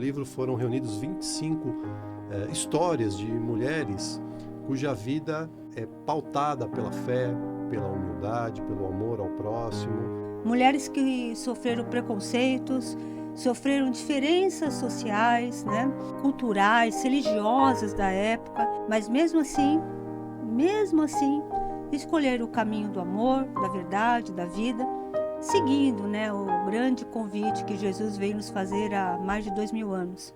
livro foram reunidos 25 histórias de mulheres cuja vida é pautada pela fé, pela humildade, pelo amor ao próximo. Mulheres que sofreram preconceitos, sofreram diferenças sociais, né, culturais, religiosas da época, mas mesmo assim, escolheram o caminho do amor, da verdade, da vida, seguindo, né, o grande convite que Jesus veio nos fazer há mais de 2000 anos.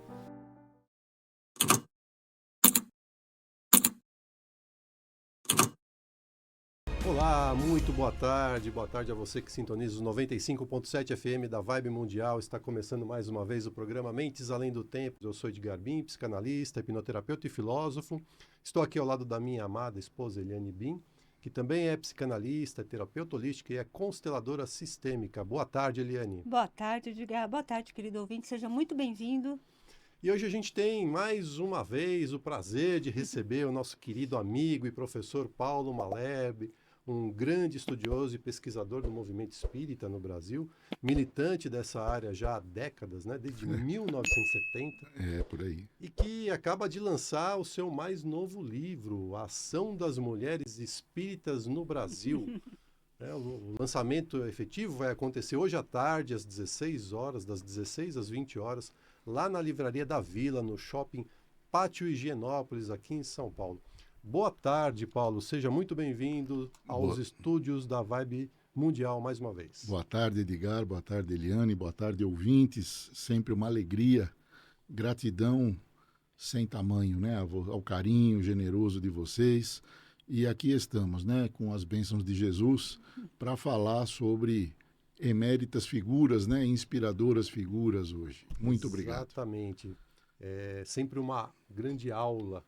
Olá, muito boa tarde a você que sintoniza os 95.7 FM da Vibe Mundial. Está começando mais uma vez o programa Mentes Além do Tempo. Eu sou Edgar Bim, psicanalista, hipnoterapeuta e filósofo. Estou aqui ao lado da minha amada esposa Eliane Bim, que também é psicanalista, terapeuta holística e é consteladora sistêmica. Boa tarde, Eliane. Boa tarde, Edgar. Boa tarde, querido ouvinte. Seja muito bem-vindo. E hoje a gente tem mais uma vez o prazer de receber o nosso querido amigo e professor Paulo Malherbe, um grande estudioso e pesquisador do movimento espírita no Brasil, militante dessa área já há décadas, né, desde 1970. Por aí. E que acaba de lançar o seu mais novo livro, A Ação das Mulheres Espíritas no Brasil. O lançamento efetivo vai acontecer hoje à tarde, às 16 horas, das 16 às 20 horas, lá na Livraria da Vila, no Shopping Pátio Higienópolis, aqui em São Paulo. Boa tarde, Paulo. Seja muito bem-vindo aos estúdios da Vibe Mundial mais uma vez. Boa tarde, Edgar. Boa tarde, Eliane. Boa tarde, ouvintes. Sempre uma alegria, gratidão sem tamanho, né? Ao carinho generoso de vocês. E aqui estamos, né? Com as bênçãos de Jesus para falar sobre eméritas figuras, né? Inspiradoras figuras hoje. Muito obrigado. Exatamente. É sempre uma grande aula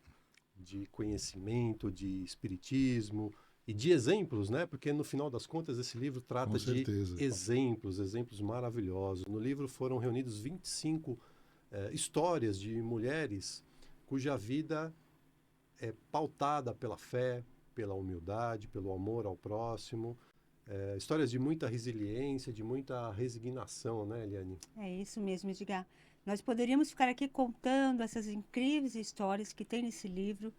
de conhecimento, de espiritismo e de exemplos, né? Porque no final das contas esse livro trata de exemplos maravilhosos. No livro foram reunidos 25 histórias de mulheres cuja vida é pautada pela fé, pela humildade, pelo amor ao próximo. Histórias de muita resiliência, de muita resignação, né, Eliane? É isso mesmo, Edgar. Nós poderíamos ficar aqui contando essas incríveis histórias que tem nesse livro.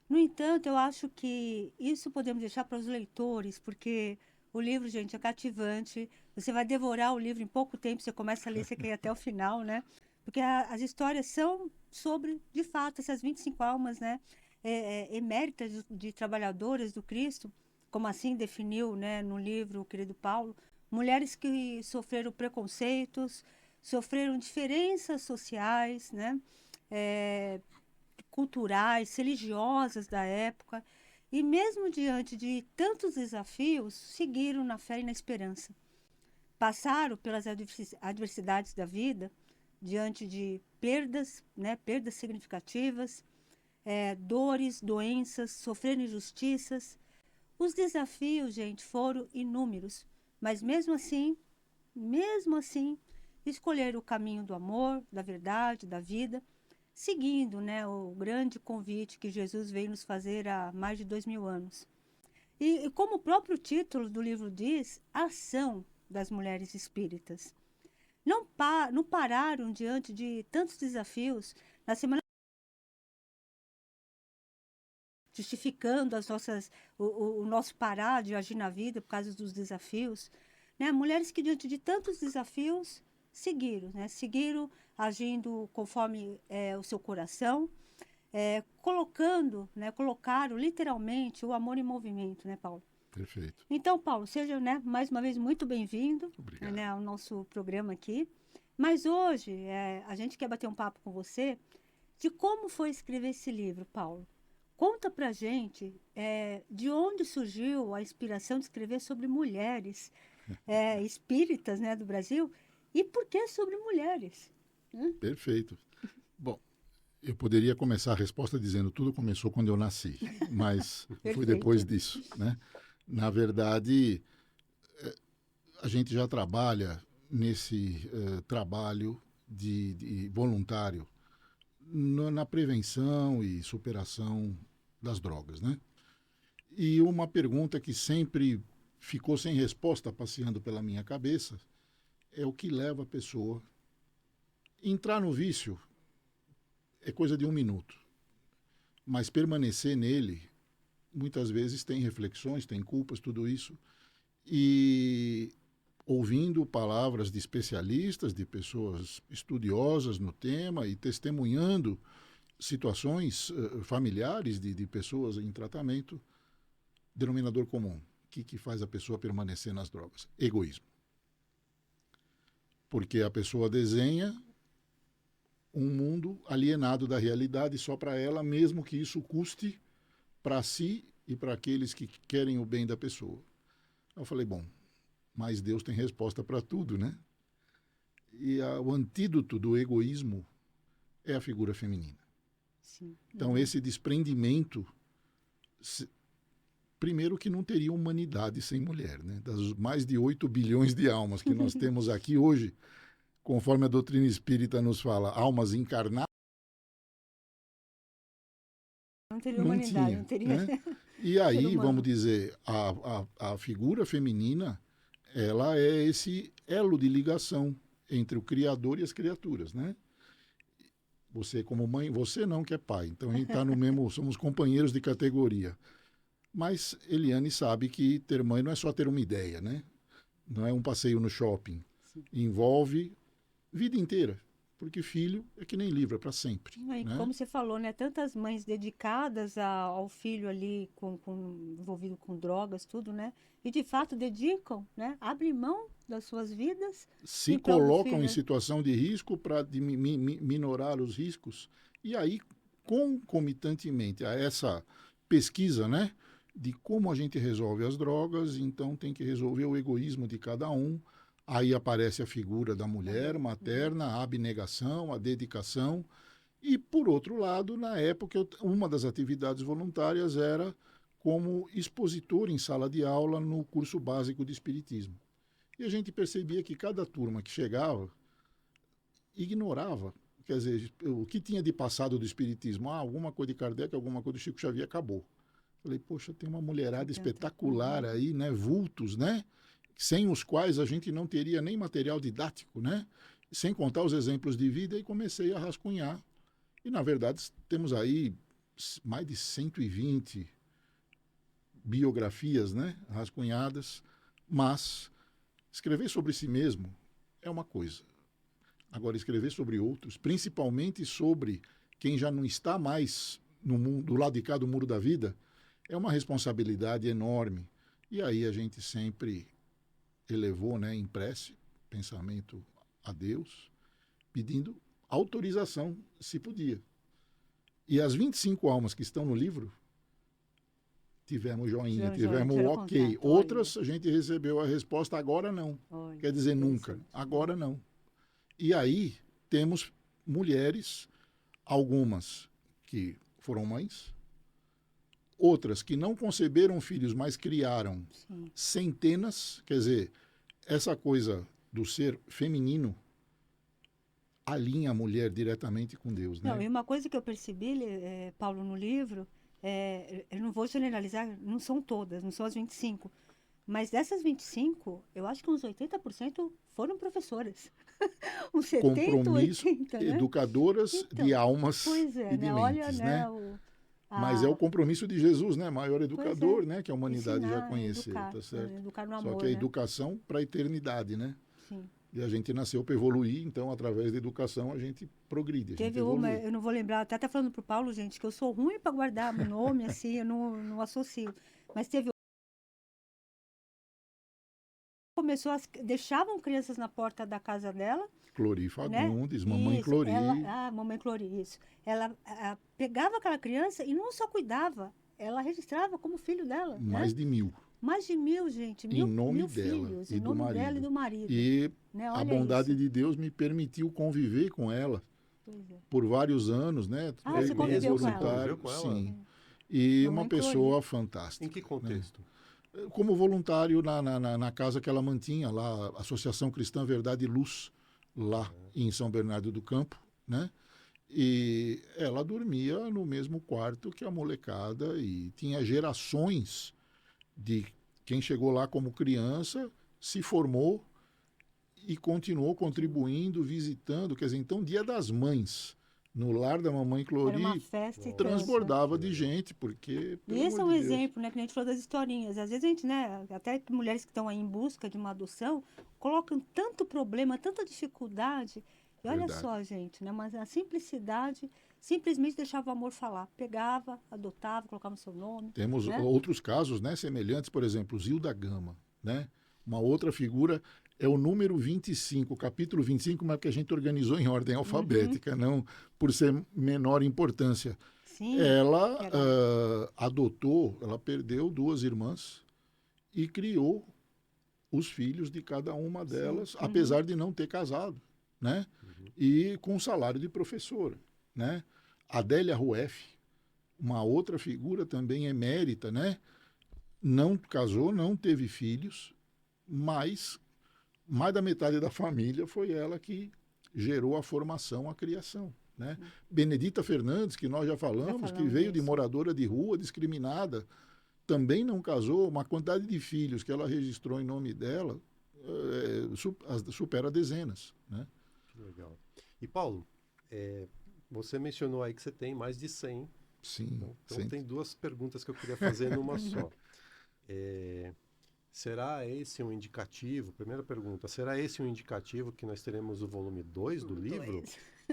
No entanto, eu acho que isso podemos deixar para os leitores, porque o livro, gente, é cativante. Você vai devorar o livro em pouco tempo, você começa a ler, você quer ir até o final, né? Porque as histórias são sobre, de fato, essas 25 almas, né? Eméritas de trabalhadoras do Cristo, como assim definiu, né, no livro o querido Paulo, mulheres que sofreram preconceitos, sofreram diferenças sociais, né? Culturais, religiosas da época, e mesmo diante de tantos desafios, seguiram na fé e na esperança. Passaram pelas adversidades da vida, diante de perdas, né, perdas significativas, dores, doenças, sofreram injustiças. Os desafios, gente, foram inúmeros, mas mesmo assim, escolheram o caminho do amor, da verdade, da vida, seguindo, né, o grande convite que Jesus veio nos fazer há mais de 2000 anos. E como o próprio título do livro diz, a ação das mulheres espíritas. Não pararam diante de tantos desafios. Na semana justificando o nosso parar de agir na vida por causa dos desafios, né? Mulheres que diante de tantos desafios seguiram, né? Seguiram agindo conforme o seu coração, colocaram literalmente o amor em movimento, né, Paulo? Perfeito. Então, Paulo, seja, né, mais uma vez muito bem-vindo, né, ao nosso programa aqui. Mas hoje a gente quer bater um papo com você de como foi escrever esse livro, Paulo. Conta pra gente de onde surgiu a inspiração de escrever sobre mulheres espíritas, né, do Brasil, e por que sobre mulheres? Perfeito. Bom, eu poderia começar a resposta dizendo tudo começou quando eu nasci, mas foi depois disso, né? Na verdade, a gente já trabalha nesse trabalho de voluntário na prevenção e superação das drogas, né? E uma pergunta que sempre ficou sem resposta passeando pela minha cabeça é o que leva a pessoa Entrar no vício é coisa de 1 minuto, mas permanecer nele, muitas vezes tem reflexões, tem culpas, tudo isso, e ouvindo palavras de especialistas, de pessoas estudiosas no tema e testemunhando situações familiares de pessoas em tratamento, denominador comum. O que faz a pessoa permanecer nas drogas? Egoísmo. Porque a pessoa desenha um mundo alienado da realidade só para ela, mesmo que isso custe para si e para aqueles que querem o bem da pessoa. Eu falei, bom, mas Deus tem resposta para tudo, né? E o antídoto do egoísmo é a figura feminina. Sim. Então, esse desprendimento, primeiro que não teria humanidade sem mulher, né? Das mais de 8 bilhões de almas que nós temos aqui hoje, conforme a doutrina espírita nos fala, almas encarnadas, não teria humanidade, tinha, não teria... Né? E aí, vamos dizer, a figura feminina, ela é esse elo de ligação entre o Criador e as criaturas, né? Você como mãe, você não que é pai, então a gente está no mesmo, somos companheiros de categoria. Mas Eliane sabe que ter mãe não é só ter uma ideia, né? Não é um passeio no shopping. Sim. Envolve vida inteira, porque filho é que nem livro, é para sempre. E né? como você falou, né? Tantas mães dedicadas ao filho ali, envolvido com drogas, tudo, né? E de fato dedicam, né? Abrem mão das suas vidas. Se colocam em situação de risco para minorar os riscos. E aí, concomitantemente a essa pesquisa, né? De como a gente resolve as drogas, então tem que resolver o egoísmo de cada um. Aí aparece a figura da mulher materna, a abnegação, a dedicação. E, por outro lado, na época, uma das atividades voluntárias era como expositor em sala de aula no curso básico de Espiritismo. E a gente percebia que cada turma que chegava ignorava, quer dizer, o que tinha de passado do Espiritismo. Alguma coisa de Kardec, alguma coisa do Chico Xavier, acabou. Falei, poxa, tem uma mulherada espetacular aí, né? Vultos, né? Sem os quais a gente não teria nem material didático, né? Sem contar os exemplos de vida, e comecei a rascunhar. E, na verdade, temos aí mais de 120 biografias, né? Rascunhadas, mas escrever sobre si mesmo é uma coisa. Agora, escrever sobre outros, principalmente sobre quem já não está mais no mundo, do lado de cá do muro da vida, é uma responsabilidade enorme. E aí a gente sempre elevou, né, em prece, pensamento a Deus, pedindo autorização, se podia. E as 25 almas que estão no livro, tivemos joinha, tivemos ok. Contato, outras, a gente recebeu a resposta, agora não. Quer dizer, nunca. Agora não. E aí temos mulheres, algumas que foram mães, outras que não conceberam filhos, mas criaram centenas. Quer dizer, essa coisa do ser feminino alinha a mulher diretamente com Deus, né? Não, e uma coisa que eu percebi, Paulo, no livro, eu não vou generalizar, não são todas, não são as 25, mas dessas 25, eu acho que uns 80% foram professoras. Uns 70, compromisso, 80, né? educadoras de almas e de mentes, olha, né? Mas é o compromisso de Jesus, né? Maior educador, né? Que a humanidade ensinar, já conheceu, educar, tá certo? Educar no amor, só que a educação para a eternidade, né? Sim. E a gente nasceu para evoluir, então através da educação a gente progride. Teve uma, eu não vou lembrar, até falando pro Paulo, gente, que eu sou ruim para guardar nome, assim, eu não associo. Mas teve deixavam crianças na porta da casa dela. Clori Fagundes, né? Mamãe isso, Clori. Mamãe Clori, isso. Ela pegava aquela criança e não só cuidava, ela registrava como filho dela. Mais de 1000. Mais de 1000, gente. Em nome mil dela filhos, e em do nome marido. dela e do marido. E né? a bondade de Deus me permitiu conviver com ela por vários anos, né? Você conviveu com ela? Sim. E uma pessoa fantástica. Em que contexto? Né? Como voluntário na casa que ela mantinha, lá, a Associação Cristã Verdade e Luz, lá em São Bernardo do Campo, né? E ela dormia no mesmo quarto que a molecada e tinha gerações de quem chegou lá como criança, se formou e continuou contribuindo, visitando. Quer dizer, então, Dia das Mães, no lar da mamãe Clori, era uma festa e transbordava de gente, porque... E esse é um exemplo, né, que a gente falou das historinhas. Às vezes a gente, né, até mulheres que estão aí em busca de uma adoção, colocam tanto problema, tanta dificuldade. E olha só, gente, né, mas a simplicidade, simplesmente deixava o amor falar. Pegava, adotava, colocava o seu nome. Temos né? outros casos, né, semelhantes, por exemplo, Zilda Gama, né? Uma outra figura é o número 25, o capítulo 25, mas que a gente organizou em ordem alfabética, não por ser menor importância. Sim, ela adotou, ela perdeu 2 irmãs e criou os filhos de cada uma delas, apesar de não ter casado, né? E com salário de professora, né? Adélia Rueff, uma outra figura também emérita, né? Não casou, não teve filhos, mas mais da metade da família foi ela que gerou a formação, a criação. Né? Benedita Fernandes, que nós já falamos, que veio de moradora de rua, discriminada, também não casou. Uma quantidade de filhos que ela registrou em nome dela supera dezenas. Né? Legal. E Paulo, você mencionou aí que você tem mais de 100. Sim. Então tem 2 perguntas que eu queria fazer numa só. Será esse um indicativo? Primeira pergunta, será esse um indicativo que nós teremos o volume 2 do livro?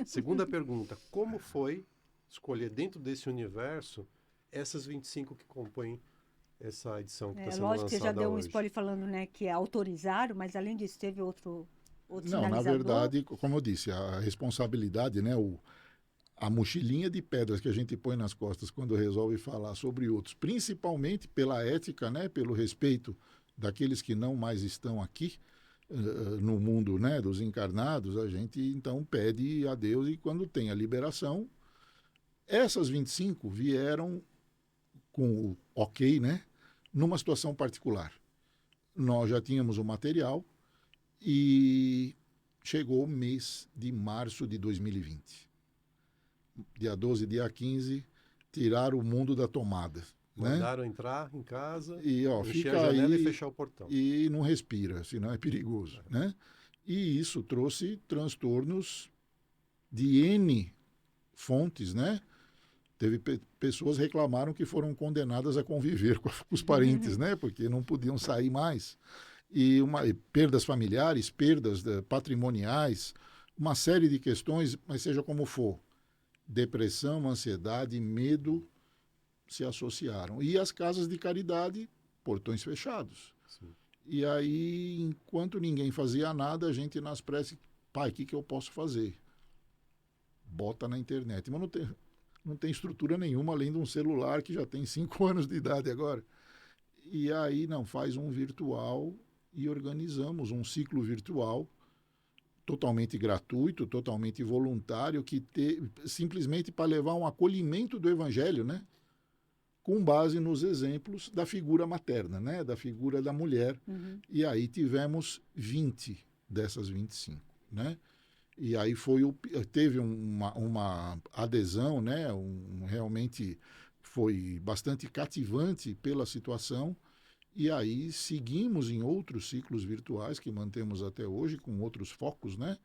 Segunda pergunta, como foi escolher dentro desse universo essas 25 que compõem essa edição que está sendo lançada hoje? Lógico que você já deu um spoiler falando, né, que autorizaram, mas além disso teve outro Não, na verdade, como eu disse, a responsabilidade, né, a mochilinha de pedras que a gente põe nas costas quando resolve falar sobre outros, principalmente pela ética, né, pelo respeito daqueles que não mais estão aqui no mundo, né, dos encarnados, a gente então pede a Deus, e quando tem a liberação, essas 25 vieram com o ok, né, numa situação particular. Nós já tínhamos o material e chegou o mês de março de 2020. Dia 12, dia 15, tiraram o mundo da tomada. Mandaram entrar em casa, e, encher a janela e fechar o portão. E não respira, senão é perigoso. Né? E isso trouxe transtornos de N fontes. Né? Teve pessoas que reclamaram que foram condenadas a conviver com os parentes, né? Porque não podiam sair mais. E perdas familiares, perdas patrimoniais, uma série de questões, mas seja como for, depressão, ansiedade, medo se associaram. E as casas de caridade, portões fechados. Sim. E aí, enquanto ninguém fazia nada, a gente nas preces, pai, o que eu posso fazer? Bota na internet. Mas não tem estrutura nenhuma, além de um celular que já tem 5 anos de idade agora. E aí, faz um virtual e organizamos um ciclo virtual totalmente gratuito, totalmente voluntário, simplesmente para levar um acolhimento do Evangelho, né? Com base nos exemplos da figura materna, né? Da figura da mulher. E aí tivemos 20 dessas 25. Né? E aí teve uma adesão, né? Realmente foi bastante cativante pela situação. E aí seguimos em outros ciclos virtuais que mantemos até hoje, com outros focos, né?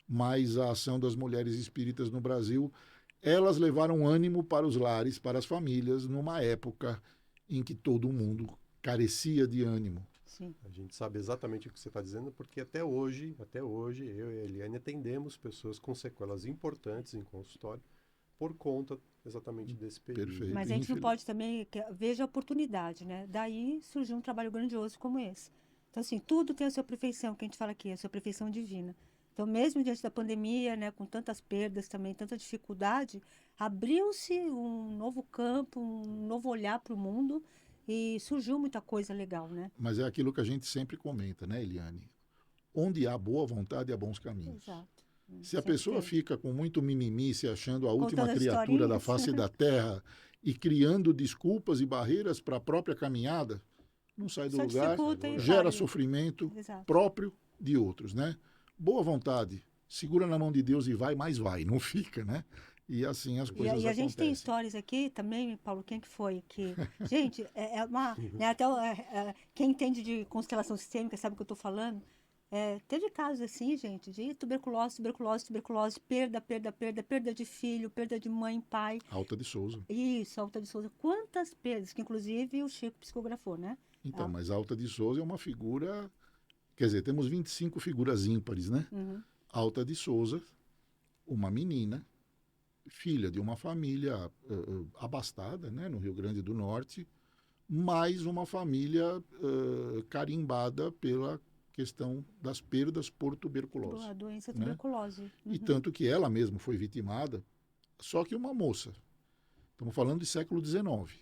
Mas a ação das mulheres espíritas no Brasil, elas levaram ânimo para os lares, para as famílias, numa época em que todo mundo carecia de ânimo. Sim. A gente sabe exatamente o que você está dizendo, porque até hoje, eu e a Eliane atendemos pessoas com sequelas importantes em consultório por conta exatamente desse período. Perfeito. Mas a gente não pode também veja a oportunidade, né? Daí surgiu um trabalho grandioso como esse. Então, assim, tudo tem a sua perfeição, que a gente fala aqui, a sua perfeição divina. Então, mesmo diante da pandemia, né, com tantas perdas também, tanta dificuldade, abriu-se um novo campo, um novo olhar para o mundo e surgiu muita coisa legal, né? Mas é aquilo que a gente sempre comenta, né, Eliane? Onde há boa vontade, há bons caminhos. Exato. Se a pessoa fica com muito mimimi, se achando a última Contando criatura da face da terra e criando desculpas e barreiras para a própria caminhada, não sai do lugar, gera sofrimento próprio de outros, né? Boa vontade, segura na mão de Deus e vai, mas vai, não fica, né? E assim as coisas acontecem. E a gente tem histórias aqui também, Paulo, quem que foi? Gente, né, até quem entende de constelação sistêmica sabe o que eu estou falando. Teve casos assim, gente, de tuberculose, perda de filho, perda de mãe, pai. Alta de Souza. Isso, Alta de Souza. Quantas perdas, que inclusive o Chico psicografou, né? Então, mas Alta de Souza é uma figura... Quer dizer, temos 25 figuras ímpares, né? Uhum. Alta de Souza, uma menina, filha de uma família abastada, né, no Rio Grande do Norte, mais uma família carimbada pela questão das perdas por tuberculose. A doença né? tuberculose. Uhum. E tanto que ela mesma foi vitimada, só que uma moça, estamos falando de século XIX,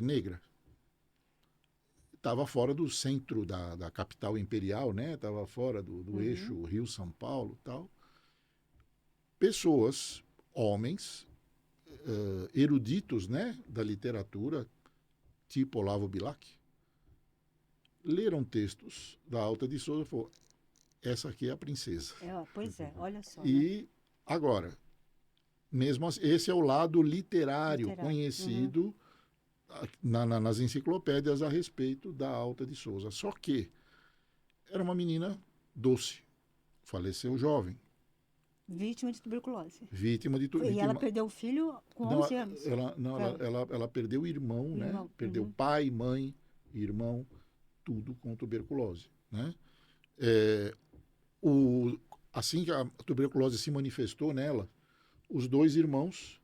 negra, estava fora do centro da capital imperial, né? Estava fora do eixo Rio-São Paulo e tal. Pessoas, homens, eruditos, né, da literatura, tipo Olavo Bilac, leram textos da Alta de Souza e falaram, essa aqui é a princesa. Pois é, olha só. E agora, mesmo assim, esse é o lado literário. Conhecido nas enciclopédias a respeito da Alta de Souza. Só que era uma menina doce, faleceu jovem. Vítima de tuberculose. Vítima de tuberculose. E ela perdeu o filho com 11 anos. Ela perdeu o irmão, né? Perdeu pai, mãe, irmão, tudo com tuberculose, né? Assim que a tuberculose se manifestou nela, os dois irmãos,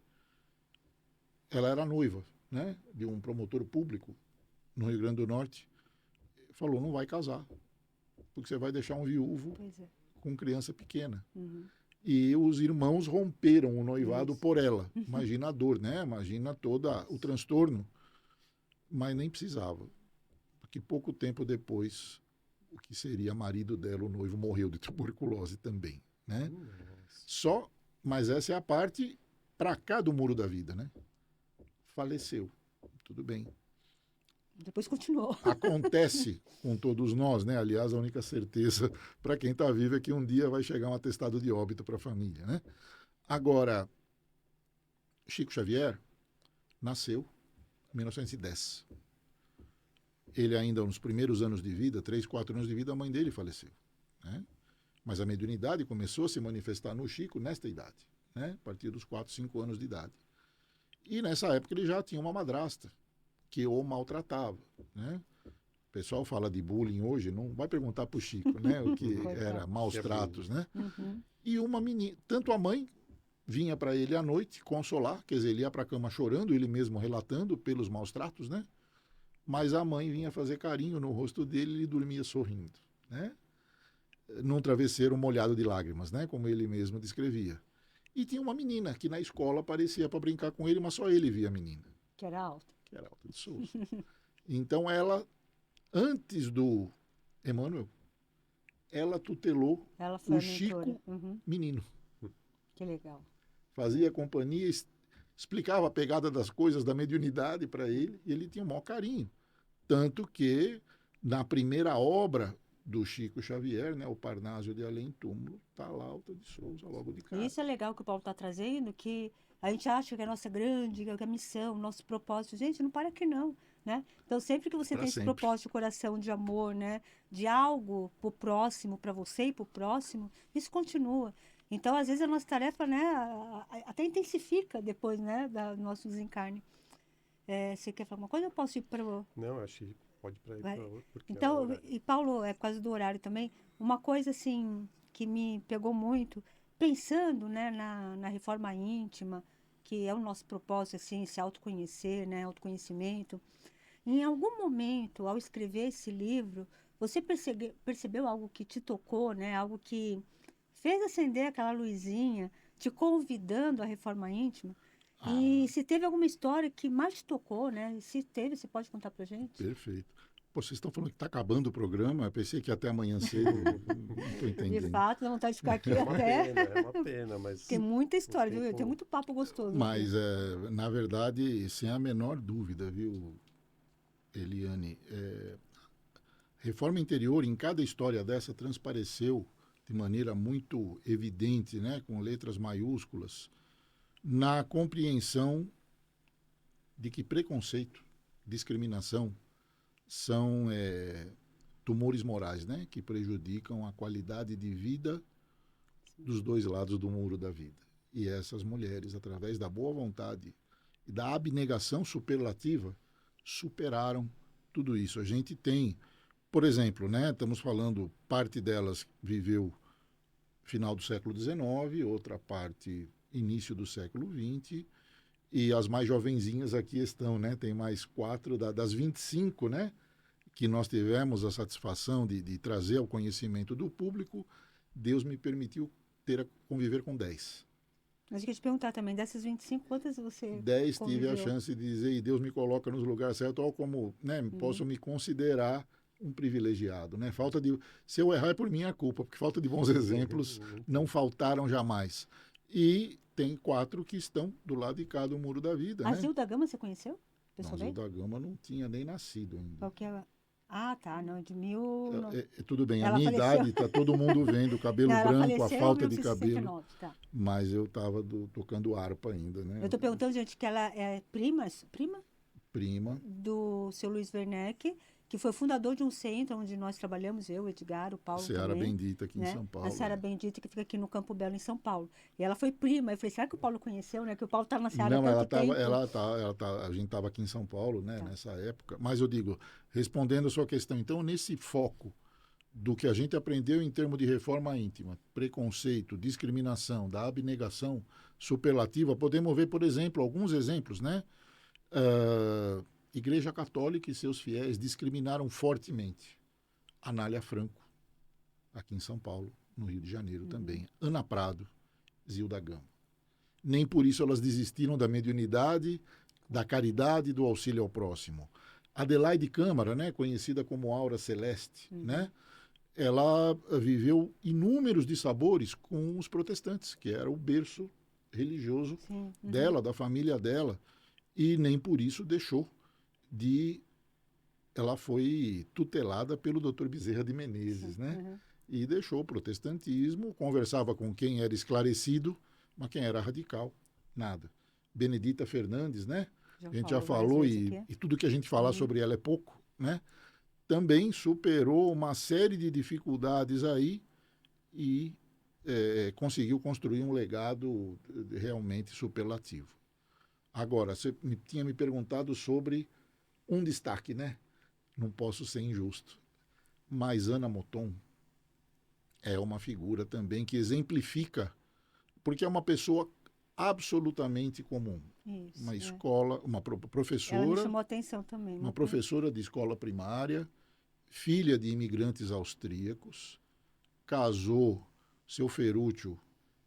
ela era noiva, né, de um promotor público no Rio Grande do Norte, falou, não vai casar, porque você vai deixar um viúvo com criança pequena. E os irmãos romperam o noivado por ela. Imagina a dor, né? Imagina todo o transtorno. Mas nem precisava, porque pouco tempo depois, o que seria marido dela, o noivo, morreu de tuberculose também, né? Mas essa é a parte para cá do muro da vida, né? Faleceu, tudo bem. Depois continuou. Acontece com todos nós, né? Aliás, a única certeza para quem está vivo é que um dia vai chegar um atestado de óbito para a família, né? Agora, Chico Xavier nasceu em 1910. Ele ainda nos primeiros anos de vida, 3, 4 anos de vida, a mãe dele faleceu, né? Mas a mediunidade começou a se manifestar no Chico nesta idade, né? A partir dos 4, 5 anos de idade. E nessa época ele já tinha uma madrasta que o maltratava, né? O pessoal fala de bullying hoje, não vai perguntar para o Chico, né? O que era maus tratos, né? E uma menina, tanto a mãe vinha para ele à noite consolar, quer dizer, ele ia para a cama chorando, ele mesmo relatando pelos maus tratos, né? Mas a mãe vinha fazer carinho no rosto dele e ele dormia sorrindo, né? Num travesseiro molhado de lágrimas, né? Como ele mesmo descrevia. E tinha uma menina que na escola aparecia para brincar com ele, mas só ele via a menina. Que era alta. Que era Alta de Souza. Então ela, antes do Emmanuel, ela tutelou o Chico menino. Que legal. Fazia companhia, explicava a pegada das coisas da mediunidade para ele, e ele tinha o maior carinho. Tanto que, na primeira obra do Chico Xavier, né, o Parnásio de Além Túmulo, está lá Alta de Souza, logo de cara. E isso é legal que o Paulo está trazendo, que a gente acha que a nossa grande, que a missão, nosso propósito, gente, não para que não, né? Então, sempre que você tem esse propósito de coração, de amor, né, de algo pro próximo, para você e pro próximo, isso continua. Então, às vezes, a nossa tarefa, né, até intensifica depois, né, do nosso desencarne. Você quer falar uma coisa ou eu posso ir para o... Não, acho que pode ir para outro. Então, e Paulo, por causa do horário também, uma coisa, assim, que me pegou muito, pensando, né, na reforma íntima, que é o nosso propósito, assim, se autoconhecer, né, autoconhecimento. Em algum momento, ao escrever esse livro, você percebeu algo que te tocou, né, algo que fez acender aquela luzinha, te convidando à reforma íntima? E se teve alguma história que mais te tocou, né? Se teve, você pode contar pra gente? Perfeito. Pô, vocês estão falando que está acabando o programa, eu pensei que até amanhã cedo, não estou entendendo. De fato, dá vontade de ficar aqui É uma pena, mas... Tem muita história, viu? Tem muito papo gostoso. Mas, na verdade, sem a menor dúvida, viu, Eliane, reforma interior, em cada história dessa, transpareceu de maneira muito evidente, né, com letras maiúsculas, na compreensão de que preconceito, discriminação, são tumores morais, né? Que prejudicam a qualidade de vida dos dois lados do muro da vida. E essas mulheres, através da boa vontade e da abnegação superlativa, superaram tudo isso. A gente tem, por exemplo, né? Estamos falando, parte delas viveu final do século XIX, outra parte início do século XX, e as mais jovenzinhas aqui estão, né? Tem mais 4 das 25, né? Que nós tivemos a satisfação de trazer ao conhecimento do público. Deus me permitiu conviver com 10. Mas eu queria te perguntar também, dessas 25, quantas você 10 conviveu? tive a chance de dizer, e Deus me coloca nos lugares certos, ou como, né? Posso me considerar um privilegiado, né? Se eu errar é por minha culpa, porque falta de bons exemplos não faltaram jamais. E tem 4 que estão do lado de cá do muro da vida, A né? Zilda Gama você conheceu? A Zilda Gama não tinha nem nascido ainda. Qual que é? Ah, tá, não, de mil... Tudo bem, Ela a minha faleceu. idade, está todo mundo vendo, o cabelo Não, ela branco, a faleceu em falta de 1969, cabelo, tá. mas eu estava tocando harpa ainda, né? Eu estou perguntando, gente, que ela é prima Prima. do seu Luiz Werneck, que foi fundador de um centro onde nós trabalhamos, eu, Edgar, o Paulo Seara também. Bendita aqui né? em São Paulo. A Seara Bendita, que fica aqui no Campo Belo, em São Paulo. E ela foi prima. Eu falei, será que o Paulo conheceu, né? Que o Paulo está na Seara há tanto tempo. A gente estava aqui em São Paulo, né? Nessa época. Mas eu digo, respondendo a sua questão, então, nesse foco do que a gente aprendeu em termos de reforma íntima, preconceito, discriminação, da abnegação superlativa, podemos ver, por exemplo, alguns exemplos, né? Igreja Católica e seus fiéis discriminaram fortemente. Anália Franco, aqui em São Paulo, no Rio de Janeiro também. Ana Prado, Zilda Gama. Nem por isso elas desistiram da mediunidade, da caridade e do auxílio ao próximo. Adelaide Câmara, né, conhecida como Aura Celeste, né, ela viveu inúmeros dissabores com os protestantes, que era o berço religioso dela, da família dela, e nem por isso deixou ela foi tutelada pelo Dr. Bezerra de Menezes, né? E deixou o protestantismo, conversava com quem era esclarecido, mas quem era radical, nada. Benedita Fernandes, né? A gente já falou, e tudo que a gente falar sobre ela é pouco, né? Também superou uma série de dificuldades aí e conseguiu construir um legado realmente superlativo. Agora, você tinha me perguntado sobre um destaque, né? Não posso ser injusto. Mas Ana Moton é uma figura também que exemplifica, porque é uma pessoa absolutamente comum. Isso, uma escola, uma professora... Ela me chamou a atenção também. Uma professora de escola primária, filha de imigrantes austríacos, casou seu Ferúcio,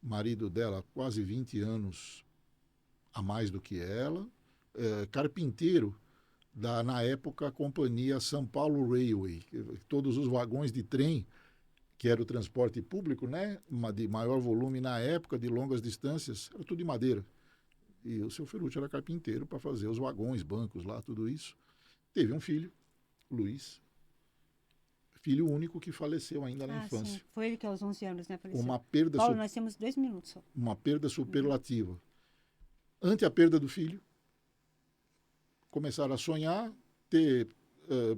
marido dela, quase 20 anos a mais do que ela, carpinteiro na época, a companhia São Paulo Railway, todos os vagões de trem, que era o transporte público, né, de maior volume na época, de longas distâncias, era tudo de madeira. E o seu Ferruccio era carpinteiro para fazer os vagões, bancos lá, tudo isso. Teve um filho, Luiz, filho único que faleceu ainda na infância. Sim. Foi ele que aos 11 anos, né, faleceu. Uma perda... Paulo, nós temos 2 minutos só. Uma perda superlativa. Ante a perda do filho, começaram a sonhar, ter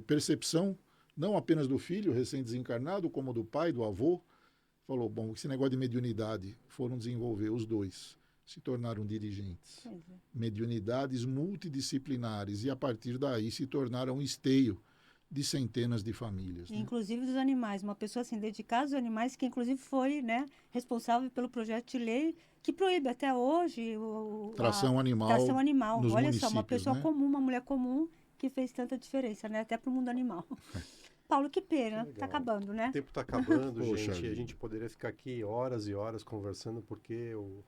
percepção, não apenas do filho recém-desencarnado, como do pai, do avô. Falou, bom, esse negócio de mediunidade, foram desenvolver os dois, se tornaram dirigentes. Mediunidades multidisciplinares, e a partir daí se tornaram esteio de centenas de famílias. Né? Inclusive dos animais, uma pessoa assim, dedicada aos animais, que inclusive foi, né, responsável pelo projeto de lei que proíbe até hoje tração animal. Olha só, uma pessoa, né? comum, uma mulher comum que fez tanta diferença, né, até para o mundo animal. Paulo, que pena, está acabando, né? O tempo está acabando, Poxa, gente. A gente poderia ficar aqui horas e horas conversando, porque o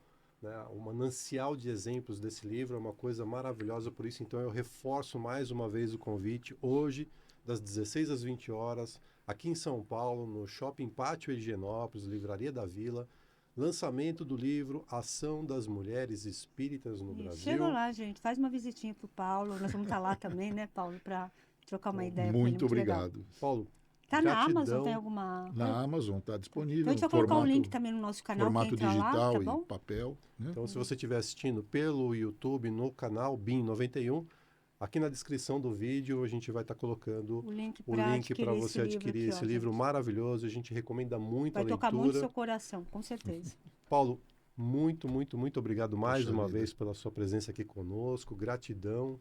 manancial de exemplos desse livro é uma coisa maravilhosa. Por isso, então, eu reforço mais uma vez o convite. Hoje, das 16 às 20 horas, aqui em São Paulo, no Shopping Pátio Higienópolis, Livraria da Vila, lançamento do livro Ação das Mulheres Espíritas no Brasil. Chega lá, gente, faz uma visitinha para o Paulo, nós vamos estar lá também, né, Paulo, para trocar uma ideia com ele. Muito obrigado. Legal. Paulo, tá na Amazon, tem alguma... Na Amazon, está disponível. Então a gente vai colocar o link também no nosso canal, formato quem entrar digital lá, tá bom? e papel. Né? Então, se você estiver assistindo pelo YouTube, no canal BIM91, Aqui na descrição do vídeo a gente vai estar colocando o link para você adquirir esse livro maravilhoso. A gente recomenda muito a leitura. Vai tocar muito seu coração, com certeza. Paulo, muito obrigado mais uma vez pela sua presença aqui conosco. Gratidão.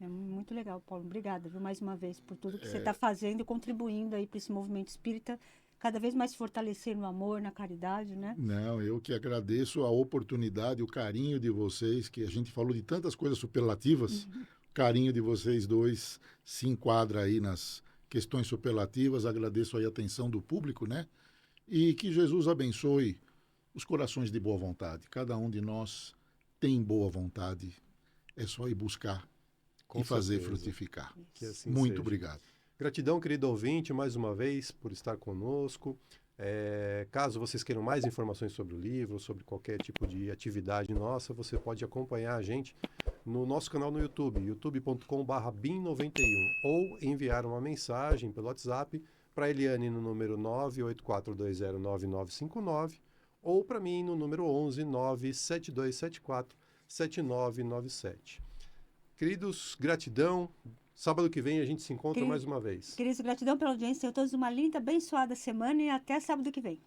É muito legal, Paulo. Obrigada, viu, mais uma vez, por tudo que você está fazendo e contribuindo aí para esse movimento espírita, cada vez mais fortalecer no amor, na caridade, né? Não, eu que agradeço a oportunidade, o carinho de vocês, que a gente falou de tantas coisas superlativas, o carinho de vocês dois se enquadra aí nas questões superlativas, agradeço aí a atenção do público, né? E que Jesus abençoe os corações de boa vontade. Cada um de nós tem boa vontade, é só ir buscar e fazer frutificar. Que assim Muito seja. obrigado. Gratidão, querido ouvinte, mais uma vez, por estar conosco. Caso vocês queiram mais informações sobre o livro, sobre qualquer tipo de atividade nossa, você pode acompanhar a gente no nosso canal no YouTube, youtube.com/bim91, ou enviar uma mensagem pelo WhatsApp para a Eliane no número 984209959, ou para mim no número 11 97274 7997. Queridos, gratidão. Sábado que vem a gente se encontra mais uma vez. Queridos, gratidão pela audiência. Tenham todos uma linda, abençoada semana e até sábado que vem.